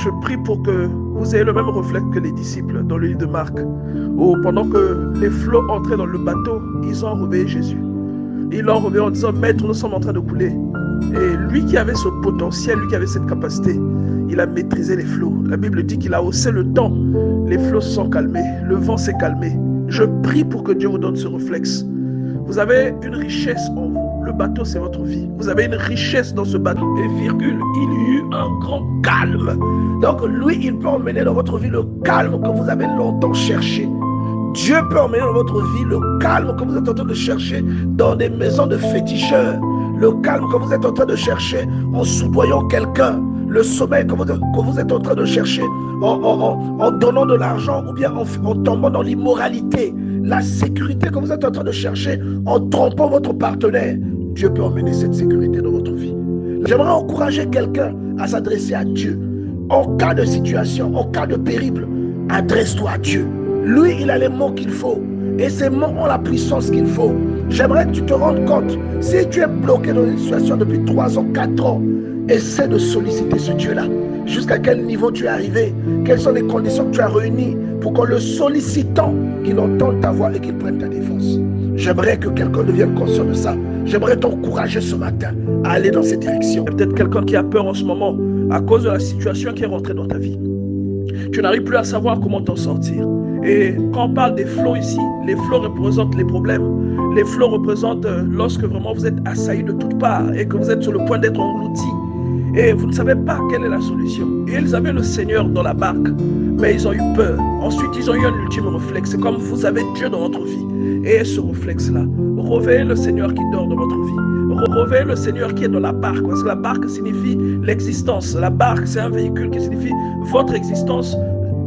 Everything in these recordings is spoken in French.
je prie pour que vous ayez le même réflexe que les disciples dans le livre de Marc, où pendant que les flots entraient dans le bateau, ils ont réveillé Jésus. Ils l'ont réveillé en disant, Maître, nous sommes en train de couler. Et lui qui avait ce potentiel, lui qui avait cette capacité, il a maîtrisé les flots. La Bible dit qu'il a haussé le temps. Les flots se sont calmés, le vent s'est calmé. Je prie pour que Dieu vous donne ce réflexe. Vous avez une richesse en vous. Le bateau, c'est votre vie. Vous avez une richesse dans ce bateau. Et virgule, il y eut un grand calme. Donc lui, il peut emmener dans votre vie le calme que vous avez longtemps cherché. Dieu peut emmener dans votre vie le calme que vous êtes en train de chercher dans des maisons de féticheurs. Le calme que vous êtes en train de chercher en soudoyant quelqu'un. Le sommeil que vous êtes en train de chercher en donnant de l'argent ou bien en tombant dans l'immoralité. La sécurité que vous êtes en train de chercher en trompant votre partenaire. Dieu peut emmener cette sécurité dans votre vie. J'aimerais encourager quelqu'un à s'adresser à Dieu. En cas de situation, en cas de périple, adresse-toi à Dieu. Lui, il a les mots qu'il faut. Et ces mots ont la puissance qu'il faut. J'aimerais que tu te rendes compte. Si tu es bloqué dans une situation depuis 3 ans, 4 ans, essaie de solliciter ce Dieu-là. Jusqu'à quel niveau tu es arrivé? Quelles sont les conditions que tu as réunies pour qu'en le sollicitant, qu'il entende ta voix et qu'il prenne ta défense? J'aimerais que quelqu'un devienne conscient de ça. J'aimerais t'encourager ce matin à aller dans cette direction. Il y a peut-être quelqu'un qui a peur en ce moment à cause de la situation qui est rentrée dans ta vie. Tu n'arrives plus à savoir comment t'en sortir. Et quand on parle des flots ici, les flots représentent les problèmes. Les flots représentent lorsque vraiment vous êtes assailli de toutes parts et que vous êtes sur le point d'être englouti. Et vous ne savez pas quelle est la solution. Et ils avaient le Seigneur dans la barque, mais ils ont eu peur. Ensuite, ils ont eu un ultime réflexe. C'est comme vous avez Dieu dans votre vie. Et ce réflexe-là, réveillez le Seigneur qui dort dans votre vie. Réveillez le Seigneur qui est dans la barque. Parce que la barque signifie l'existence. La barque, c'est un véhicule qui signifie votre existence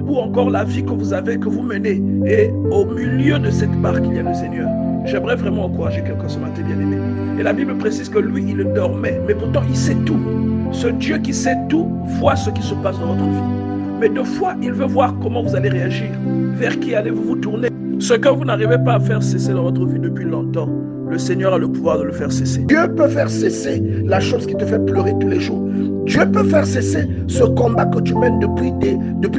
ou encore la vie que vous avez, que vous menez. Et au milieu de cette barque, il y a le Seigneur. J'aimerais vraiment encourager quelqu'un ce matin, bien-aimé. Et la Bible précise que lui, il dormait. Mais pourtant, il sait tout. Ce Dieu qui sait tout voit ce qui se passe dans votre vie. Mais deux fois, il veut voir comment vous allez réagir. Vers qui allez-vous vous tourner? Ce que vous n'arrivez pas à faire cesser dans votre vie depuis longtemps, le Seigneur a le pouvoir de le faire cesser. Dieu peut faire cesser la chose qui te fait pleurer tous les jours. Dieu peut faire cesser ce combat que tu mènes depuis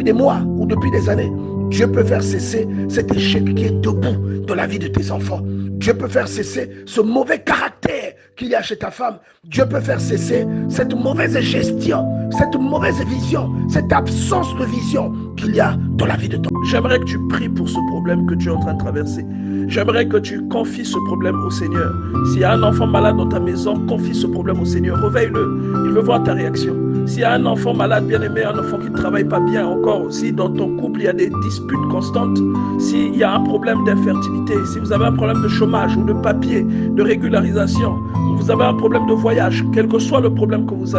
des mois ou depuis des années. Dieu peut faire cesser cet échec qui est debout dans la vie de tes enfants. Dieu peut faire cesser ce mauvais caractère qu'il y a chez ta femme. Dieu peut faire cesser cette mauvaise gestion, cette mauvaise vision, cette absence de vision qu'il y a dans la vie de ton. J'aimerais que tu pries pour ce problème que tu es en train de traverser. J'aimerais que tu confies ce problème au Seigneur. S'il y a un enfant malade dans ta maison, confie ce problème au Seigneur. Réveille-le. Il veut voir ta réaction. S'il y a un enfant malade, bien aimé, un enfant qui ne travaille pas bien encore, si dans ton couple il y a des disputes constantes, s'il y a un problème d'infertilité, si vous avez un problème de chômage ou de papier, de régularisation, vous avez un problème de voyage, quel que soit le problème que vous avez,